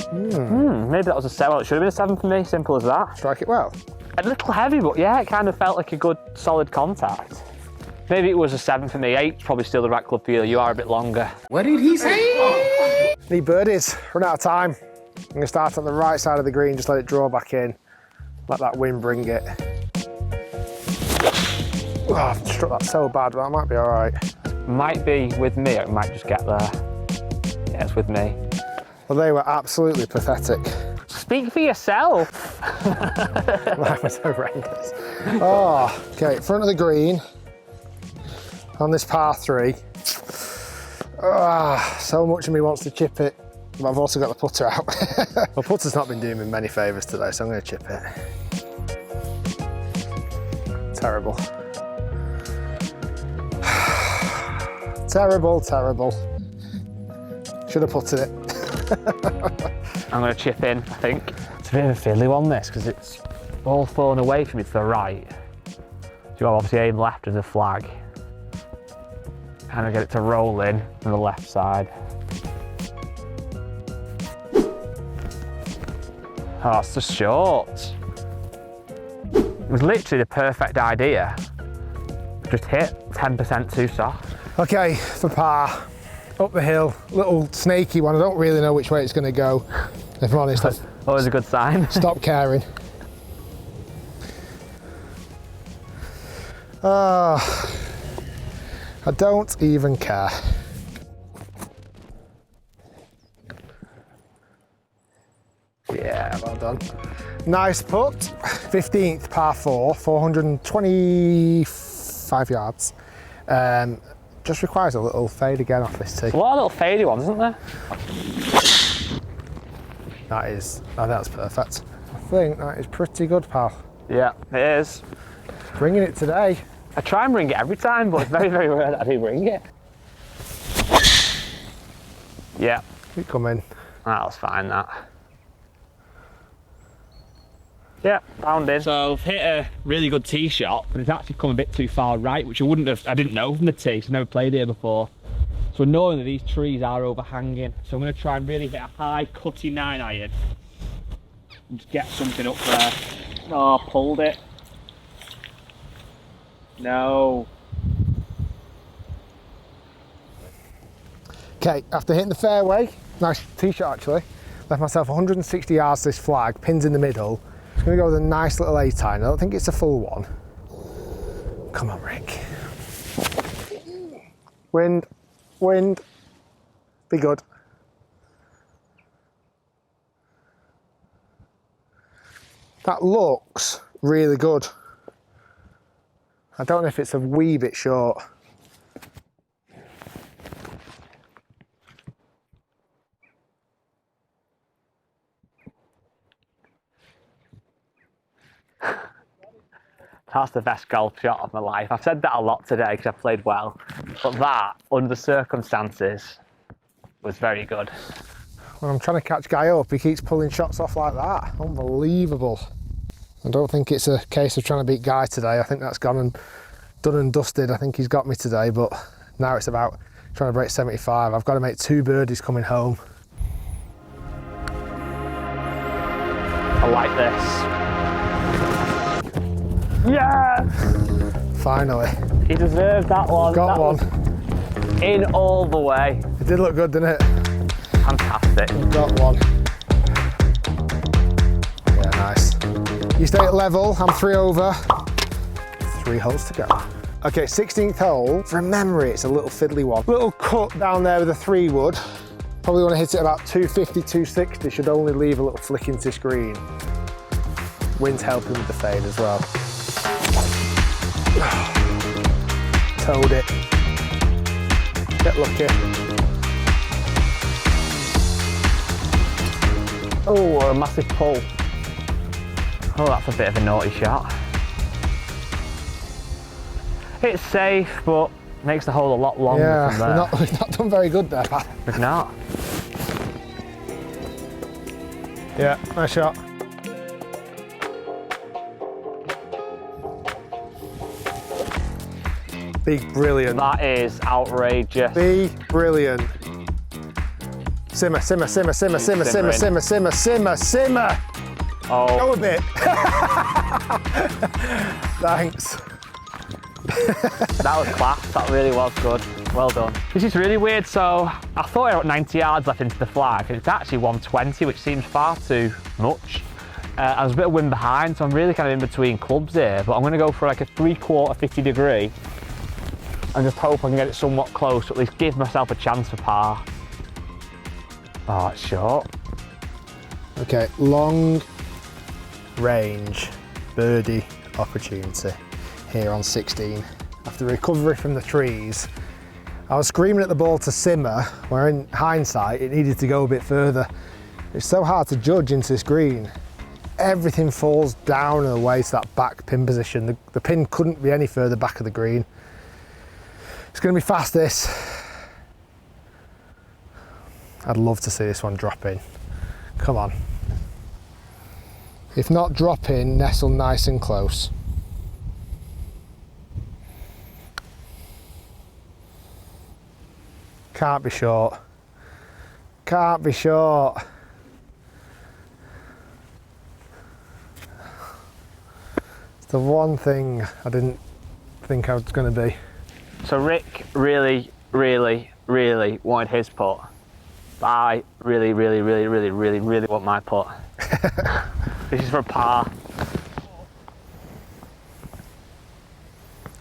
Maybe that was a 7. Well, it should have been a 7 for me, simple as that. Strike it well. A little heavy, but yeah, it kind of felt like a good, solid contact. Maybe it was a 7 for me. 8's probably still the right club for you. You are a bit longer. What did he say? Need birdies, run out of time. I'm gonna start on the right side of the green, just let it draw back in. Let that wind bring it. Oh, I've struck that so bad, but that might be all right. Might be with me, or it might just get there. Yeah, it's with me. Well, they were absolutely pathetic. Speak for yourself. Mine was horrendous. Oh, okay, front of the green. On this par 3. So much of me wants to chip it, but I've also got the putter out. Well, putter's not been doing me many favours today, so I'm going to chip it. Terrible. Terrible, terrible. Should have putted it. I'm going to chip in, I think. It's a bit of a fiddly one, this, because it's all fallen away from me to the right. So you obviously aim left as a flag. Kind of get it to roll in from the left side. Oh, it's just short. It was literally the perfect idea. Just hit 10% too soft. Okay, for par, up the hill, little snaky one. I don't really know which way it's going to go. If I'm honest, I've Always a good sign. stopped caring. I don't even care. Yeah, well done. Nice putt. 15th par 4, 425 yards. Just requires a little fade again off this tee. A lot of little fadey ones, isn't there? I think that's perfect. I think that is pretty good, pal. Yeah, it is. Bringing it today. I try and bring it every time, but it's very, very rare that I do bring it. Yeah. Keep coming. That was fine, that. Yeah, found in. So I've hit a really good tee shot, but it's actually come a bit too far right, which I didn't know from the tee, so I've never played here before. So knowing that these trees are overhanging, so I'm going to try and really hit a high cutty 9-iron and just get something up there. Oh, pulled it. No. Okay, after hitting the fairway, nice tee shot actually, left myself 160 yards to this flag, pins in the middle. Just gonna go with a nice little 8-iron. I don't think it's a full one. Come on, Rick. Wind, wind, be good. That looks really good. I don't know if it's a wee bit short. That's the best golf shot of my life. I've said that a lot today because I've played well, but that, under the circumstances, was very good. When I'm trying to catch Guy up, he keeps pulling shots off like that. Unbelievable. I don't think it's a case of trying to beat Guy today. I think that's gone and done and dusted. I think he's got me today, but now it's about trying to break 75. I've got to make 2 birdies coming home. I like this. Yeah! Finally. He deserved that one. Got that one. Was in all the way. It did look good, didn't it? Fantastic. Got one. Yeah, nice. You stay at level, I'm 3 over. 3 holes to go. Okay, 16th hole. From memory, it's a little fiddly one. Little cut down there with a 3-wood. Probably want to hit it about 250, 260. Should only leave a little flick into screen. Wind's helping with the fade as well. Towed it. Get lucky. Oh, a massive pull. Oh, that's a bit of a naughty shot. It's safe, but makes the hole a lot longer from there. We've not done very good there, Pat. We've not. Yeah, nice shot. Be brilliant. That is outrageous. Be brilliant. Simmer, simmer, simmer, simmer, simmer, simmer, simmer, simmer, simmer, simmer. Oh. Go a bit. Thanks. That was class, that really was good. Well done. This is really weird, so I thought I had 90 yards left into the flag, and it's actually 120, which seems far too much. I was a bit of wind behind, so I'm really kind of in between clubs here, but I'm going to go for like a 3/4 50 degree and just hope I can get it somewhat close, to at least give myself a chance for par. Oh, it's short. Okay, long range birdie opportunity here on 16. After recovery from the trees, I was screaming at the ball to simmer, where in hindsight it needed to go a bit further. It's so hard to judge into this green. Everything falls down and away to that back pin position. The pin couldn't be any further back of the green. It's going to be fast, this. I'd love to see this one drop in. Come on. If not drop in, nestle nice and close. Can't be short. Can't be short. It's the one thing I didn't think I was going to be. So Rick really, really, really wanted his putt. But I really, really, really, really, really, really want my putt. This is for a par.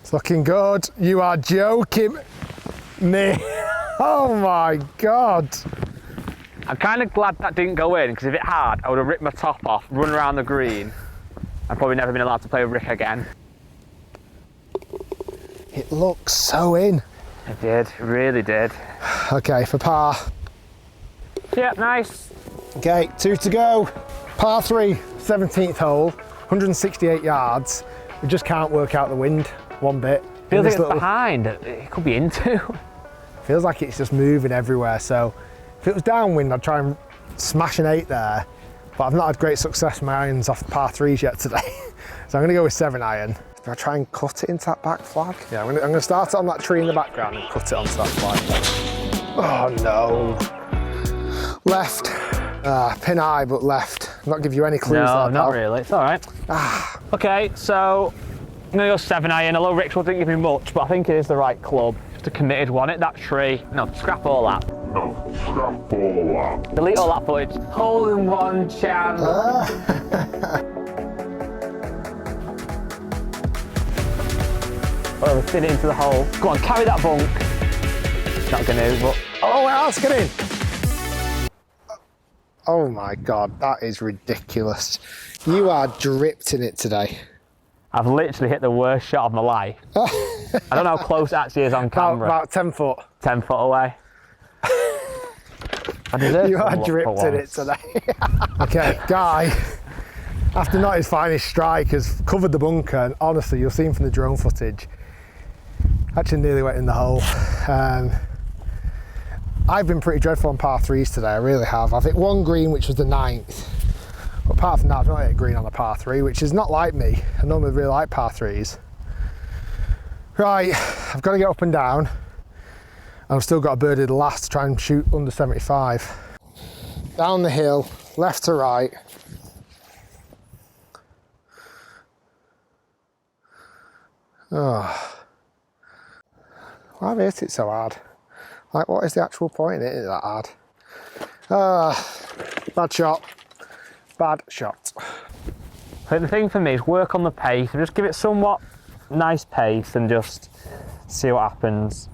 It's looking good. You are joking me. Oh my God. I'm kind of glad that didn't go in, because if it had, I would have ripped my top off, run around the green, and probably never been allowed to play with Rick again. It looks so in. It did, it really did. Okay, for par. Yeah, nice. Okay, 2 to go. Par 3, 17th hole, 168 yards. We just can't work out the wind one bit. Feels like it's behind. It could be into. Feels like it's just moving everywhere. So if it was downwind, I'd try and smash an 8 there. But I've not had great success with my irons off the par 3s yet today. So I'm going to go with 7 iron. Do I try and cut it into that back flag? Yeah, I'm going to start it on that tree in the background and cut it onto that flag. Oh no. Left. Pin high, but left. Not give you any clues. No, there, not pal. really. It's all right. Okay, so I'm going to go 7 iron. Although Rick's one didn't give me much, but I think it is the right club. Just a committed one. Hit that tree. No, scrap all that. Delete all that footage. Hole in one chance. Oh, spin it into the hole. Go on, carry that bunk. Not going to, but... Oh, let's get in. Oh my God, that is ridiculous. You are dripped in it today. I've literally hit the worst shot of my life. I don't know how close it actually is on camera. About 10 foot. 10 foot away. I deserve You are dripped in it today. Okay, Guy, after not his finest strike, has covered the bunker, and honestly, you'll see him from the drone footage. Actually nearly went in the hole. I've been pretty dreadful on par 3s today, I really have. I've hit one green, which was the 9th. But apart from that, I've not hit a green on a par 3, which is not like me. I normally really like par 3s. Right, I've got to get up and down. I've still got a birdie the last to try and shoot under 75. Down the hill, left to right. Oh. Why have I hit it so hard? Like, what is the actual point in hitting it that hard? Bad shot. Bad shot. I think the thing for me is work on the pace and just give it somewhat nice pace and just see what happens.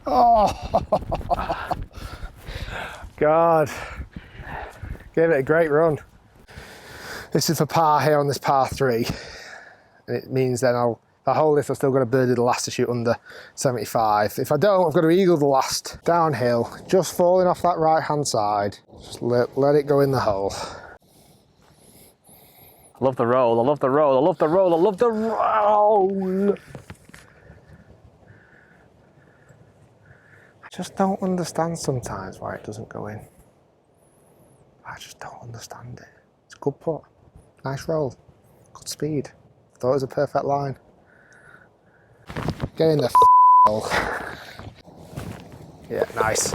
Oh, God. Gave it a great run. This is for par here on this par 3. And it means then I'll If I hold this, I've still got a birdie the last to shoot under 75. If I don't, I've got to eagle the last. Downhill, just falling off that right-hand side. Just let it go in the hole. I love the roll, I love the roll, I love the roll, I love the roll. I just don't understand sometimes why it doesn't go in. I just don't understand it. It's a good putt. Nice roll. Good speed. Thought it was a perfect line. Get in the hole. Yeah, nice.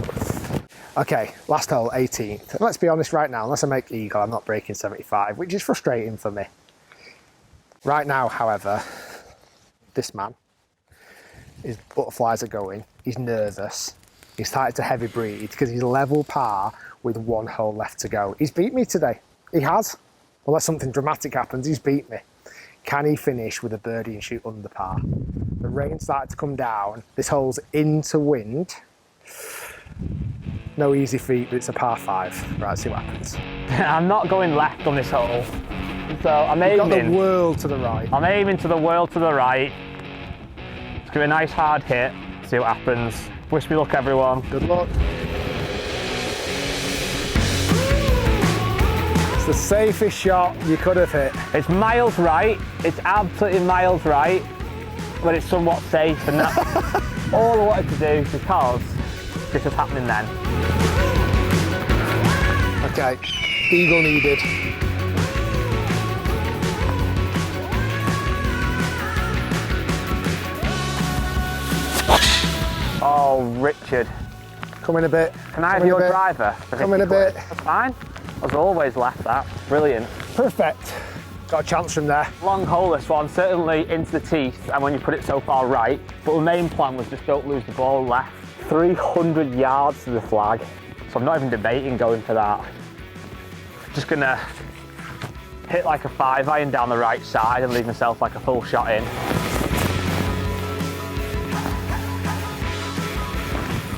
Okay, last hole, 18th. And let's be honest right now, unless I make eagle, I'm not breaking 75, which is frustrating for me. Right now, however, this man, his butterflies are going, he's nervous, he's started to heavy breathe because he's level par with 1 hole left to go. He's beat me today. He has. Unless something dramatic happens, he's beat me. Can he finish with a birdie and shoot under par? The rain started to come down. This hole's into wind. No easy feat, but it's a par 5. Right, let's see what happens. I'm not going left on this hole. So I'm aiming. You've got the world to the right. I'm aiming to the world to the right. Let's give it a nice hard hit, see what happens. Wish me luck, everyone. Good luck. It's the safest shot you could have hit. It's miles right, it's absolutely miles right, but it's somewhat safe, and that's all I wanted to do because this was happening then. Okay, eagle needed. Oh, Richard. Come in a bit. Can I have your driver? Come in a bit. That's fine. I've always left that. Brilliant. Perfect. Got a chance from there. Long hole this one, certainly into the teeth, and when you put it so far right, but the main plan was just don't lose the ball left. 300 yards to the flag, so I'm not even debating going for that. Just gonna hit like a 5-iron down the right side and leave myself like a full shot in.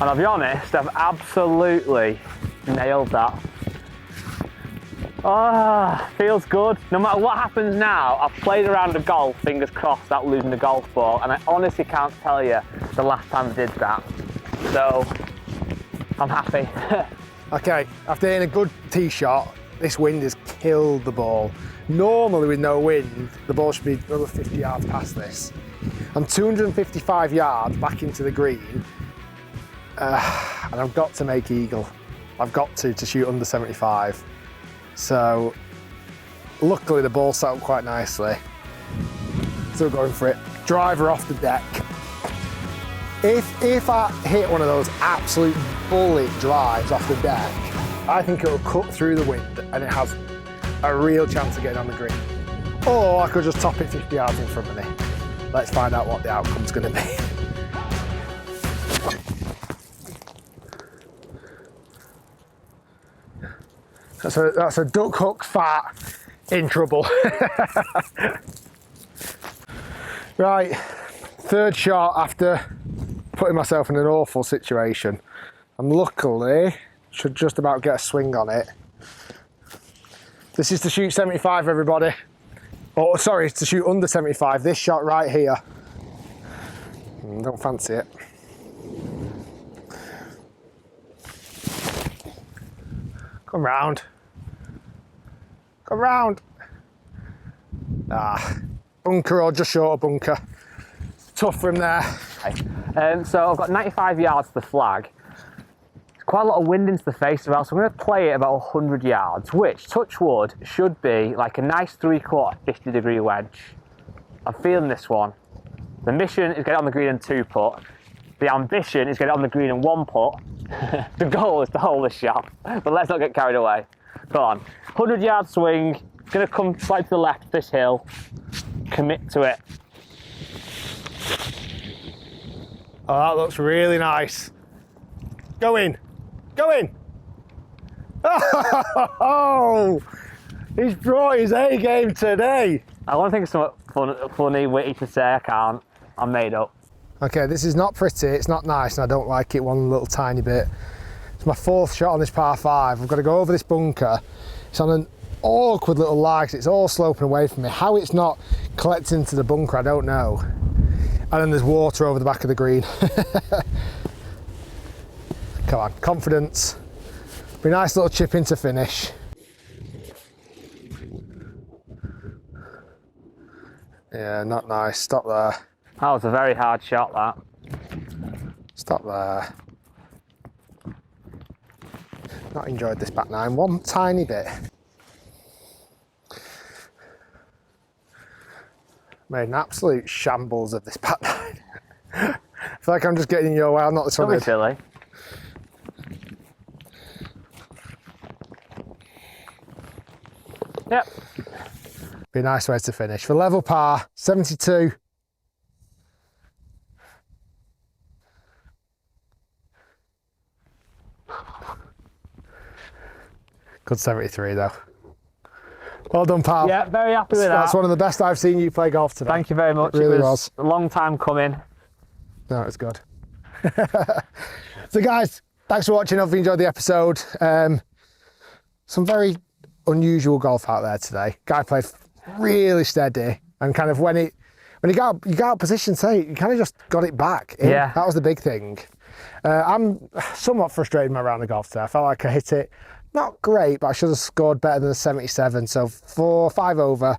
And I'll be honest, I've absolutely nailed that. Ah, feels good. No matter what happens now, I've played around the golf, fingers crossed, without losing the golf ball, and I honestly can't tell you the last time I did that. So, I'm happy. Okay, after hitting a good tee shot, this wind has killed the ball. Normally with no wind, the ball should be another 50 yards past this. I'm 255 yards back into the green, and I've got to make eagle. I've got to shoot under 75. So, luckily the ball set up quite nicely. Still going for it. Driver off the deck. If I hit one of those absolute bullet drives off the deck, I think it'll cut through the wind and it has a real chance of getting on the green. Or I could just top it 50 yards in front of me. Let's find out what the outcome's going to be. That's a duck hook fat in trouble. Right, third shot after putting myself in an awful situation. I'm luckily should just about get a swing on it. This is to shoot 75, everybody. Oh, sorry, it's to shoot under 75. This shot right here. Don't fancy it. Come round. Come round. Ah, bunker or just short of bunker. Tough from there. So I've got 95 yards to the flag. Quite a lot of wind into the face as well, so I'm going to play it about 100 yards, which, touch wood, should be like a nice 3/4 50-degree wedge. I'm feeling this one. The mission is get it on the green in 2 putt. The ambition is get it on the green in 1 putt. The goal is to hold this shot, but let's not get carried away. Come on, 100-yard swing, going to come slightly to the left this hill, commit to it. Oh, that looks really nice. Go in. Go in. Oh, he's brought his A game today. I want to think of something funny, witty to say. I can't. I'm made up. Okay, this is not pretty, it's not nice, and I don't like it one little tiny bit. It's my 4th shot on this par 5. I've got to go over this bunker. It's on awkward little lie 'cause it's all sloping away from me. How it's not collecting to the bunker, I don't know. And then there's water over the back of the green. Come on, confidence. Be a nice little chip in to finish. Yeah, not nice. Stop there. That was a very hard shot, that. Stop there. Not enjoyed this back nine one tiny bit. Made an absolute shambles of this back nine. I feel like I'm just getting in your way. I'm not this Don't one. be silly. Yep. Be a nice way to finish. For level par, 72. Good 73 though. Well done, pal. Yeah, very happy with that. That's one of the best I've seen you play golf today. Thank you very much. It really it was. a long time coming. No, it's good. So guys, thanks for watching. Hope you enjoyed the episode. Some very unusual golf out there today. Guy played really steady, and kind of when you got out of position, say you kind of just got it back. Yeah. That was the big thing. I'm somewhat frustrated with my round of golf today. I felt like I hit it not great, but I should have scored better than a 77. So 4-5 over.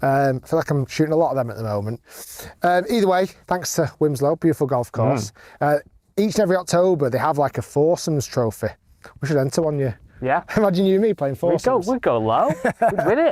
I feel like I'm shooting a lot of them at the moment. Either way, thanks to Winslow, beautiful golf course. Each and every October, they have like a foursomes trophy. We should enter one year. Yeah. Imagine you and me playing foursomes. We'd go low. We'd win it.